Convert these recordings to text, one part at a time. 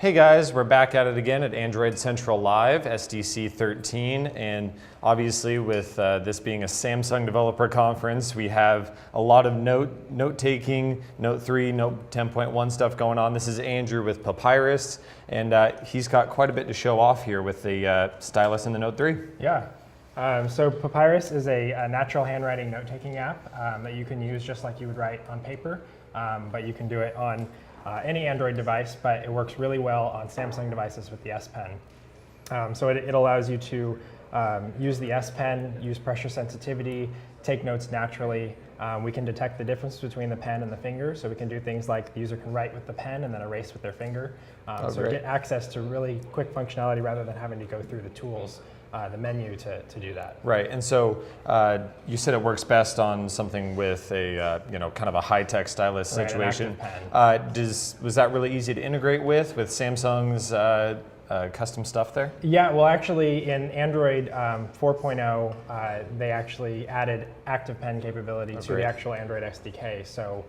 Hey guys, we're back at it again at Android Central Live, SDC13, and obviously with this being a Samsung developer conference, we have a lot of note-taking, Note 3, Note 10.1 stuff going on. This is Andrew with Papyrus, and he's got quite a bit to show off here with the stylus and the Note 3. Yeah. So Papyrus is a natural handwriting note-taking app that you can use just like you would write on paper, but you can do it on any Android device, but it works really well on Samsung devices with the S Pen. So it allows you to use the S Pen, use pressure sensitivity, take notes naturally. We can detect the difference between the pen and the finger, so we can do things like the user can write with the pen and then erase with their finger. So get access to really quick functionality rather than having to go through the tools, the menu to do that. Right, and so you said it works best on something with a kind of a high-tech stylus situation. Was that really easy to integrate with Samsung's custom stuff there? Yeah, well actually in Android 4.0 they actually added active pen capability to the actual Android SDK, so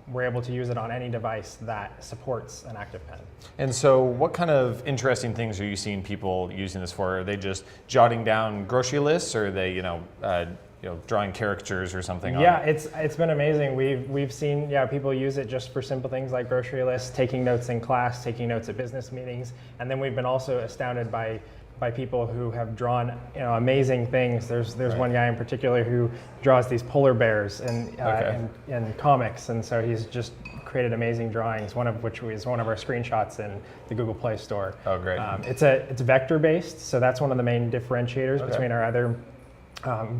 we're able to use it on any device that supports an active pen. And so what kind of interesting things are you seeing people using this for? Are they just jotting down grocery lists, or are they drawing caricatures or something? Yeah, it's been amazing. We've seen people use it just for simple things like grocery lists, taking notes in class, taking notes at business meetings, and then we've been also astounded by people who have drawn amazing things. There's one guy in particular who draws these polar bears in comics, and so he's just created amazing drawings, one of which is one of our screenshots in the Google Play Store. Oh, great. It's vector based, so that's one of the main differentiators between our other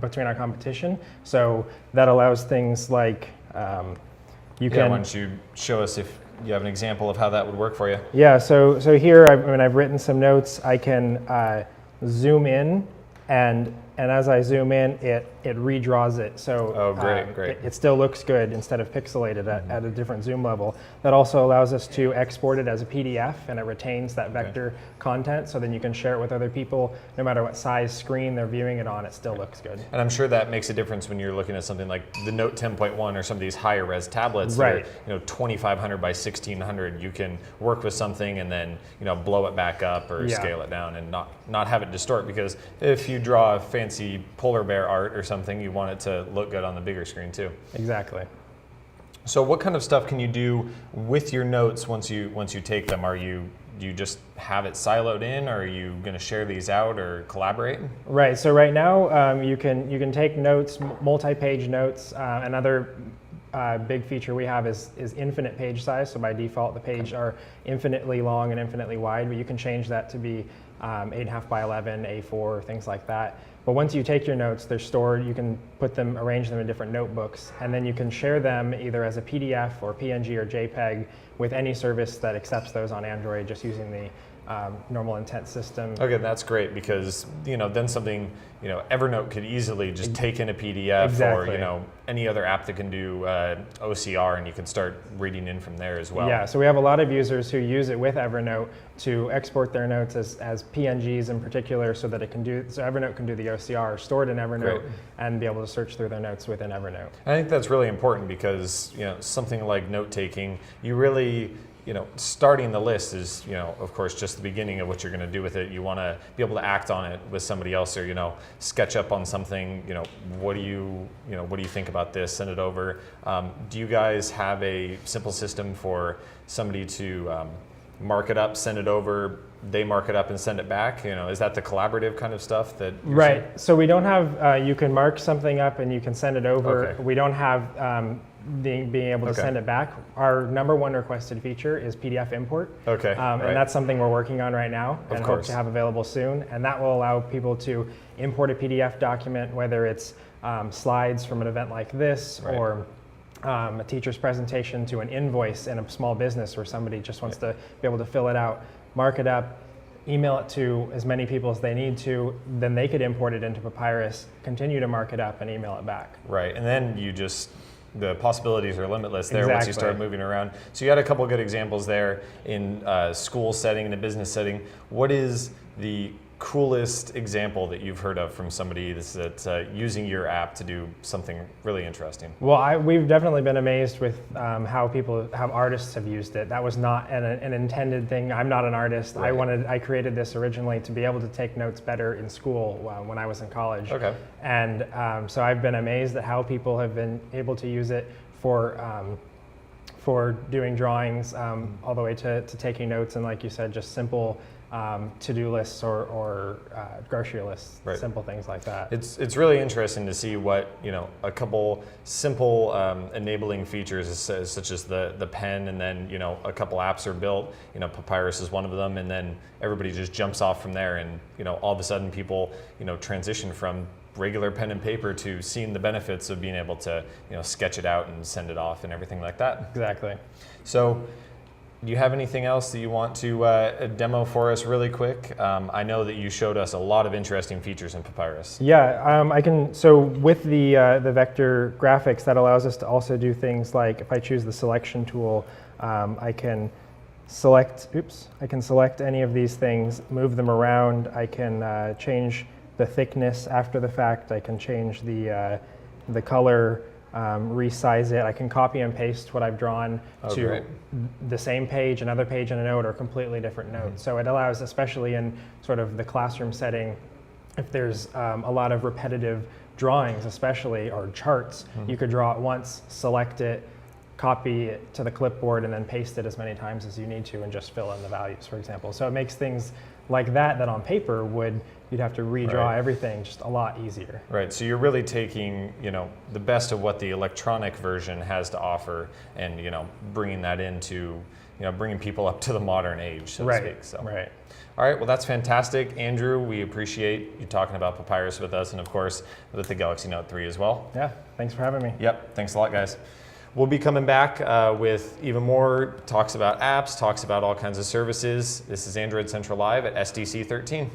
between our competition. So that allows things like you can. Why don't you show us if you have an example of how that would work for you? Yeah. So here I've written some notes. I can zoom in, and as I zoom in, it redraws it. So great. It still looks good instead of pixelated at a different zoom level. That also allows us to export it as a PDF, and it retains that vector content, so then you can share it with other people. No matter what size screen they're viewing it on, it still looks good. And I'm sure that makes a difference when you're looking at something like the Note 10.1 or some of these higher res tablets that are 2500 by 1600. You can work with something and then blow it back up or scale it down and not have it distort, because if you draw a fancy polar bear art or something, you want it to look good on the bigger screen too. Exactly. So what kind of stuff can you do with your notes once you take them? Do you just have it siloed in, or are you going to share these out or collaborate? Right. So right now you can take notes, multi-page notes. Another big feature we have is infinite page size. So by default, the pages are infinitely long and infinitely wide, but you can change that to be 8.5 by 11, A4, things like that. But once you take your notes, they're stored. You can arrange them in different notebooks, and then you can share them either as a PDF or PNG or JPEG with any service that accepts those on Android, just using the normal intent system. Okay, that's great, because then something Evernote could easily just take in a PDF or any other app that can do OCR, and you can start reading in from there as well. Yeah, so we have a lot of users who use it with Evernote to export their notes as PNGs in particular, so that Evernote can do the OCR, store it in Evernote, and be able to search through their notes within Evernote. I think that's really important, because something like note taking, you really starting the list is, of course, just the beginning of what you're going to do with it. You want to be able to act on it with somebody else, or sketch up on something. What do you think about this? Send it over. Do you guys have a simple system for somebody to mark it up, send it over, they mark it up and send it back? Is that the collaborative kind of stuff that? Right. So we don't have. You can mark something up and you can send it over. We don't have. Being able to send it back. Our #1 requested feature is PDF import. And that's something we're working on right now and hope to have available soon. And that will allow people to import a PDF document, whether it's slides from an event like this, or a teacher's presentation, to an invoice in a small business where somebody just wants to be able to fill it out, mark it up, email it to as many people as they need to, then they could import it into Papyrus, continue to mark it up, and email it back. Right, and then the possibilities are limitless there once you start moving around. So you had a couple of good examples there in a school setting and a business setting. What is the coolest example that you've heard of from somebody that's using your app to do something really interesting? Well, we've definitely been amazed with how artists have used it. That was not an intended thing. I'm not an artist. Right. I created this originally to be able to take notes better in school when I was in college. Okay. And so I've been amazed at how people have been able to use it for doing drawings, all the way to taking notes, and like you said, just simple to-do lists or grocery lists, right. Simple things like that. It's really interesting to see what, a couple simple enabling features such as the pen, and then a couple apps are built. Papyrus is one of them, and then everybody just jumps off from there, and all of a sudden people transition from regular pen and paper to seeing the benefits of being able to sketch it out and send it off and everything like that. Exactly. So, do you have anything else that you want to demo for us really quick? I know that you showed us a lot of interesting features in Papyrus. Yeah, I can. So with the vector graphics, that allows us to also do things like, if I choose the selection tool, I can select any of these things, move them around. I can change the thickness after the fact. I can change the color. Resize it. I can copy and paste what I've drawn to great. The same page, another page, and a note, or completely different notes. Mm-hmm. So it allows, especially in sort of the classroom setting, if there's a lot of repetitive drawings, especially, or charts, mm-hmm. You could draw it once, select it, copy it to the clipboard, and then paste it as many times as you need to, and just fill in the values, for example. So it makes things like that on paper you'd have to redraw right. Everything just a lot easier. Right, so you're really taking, the best of what the electronic version has to offer, and, bringing that into, bringing people up to the modern age, so right. to speak. So. Right. All right, well, that's fantastic. Andrew, we appreciate you talking about Papyrus with us, and of course, with the Galaxy Note 3 as well. Yeah, thanks for having me. Yep, thanks a lot, guys. We'll be coming back with even more talks about apps, talks about all kinds of services. This is Android Central Live at SDC13.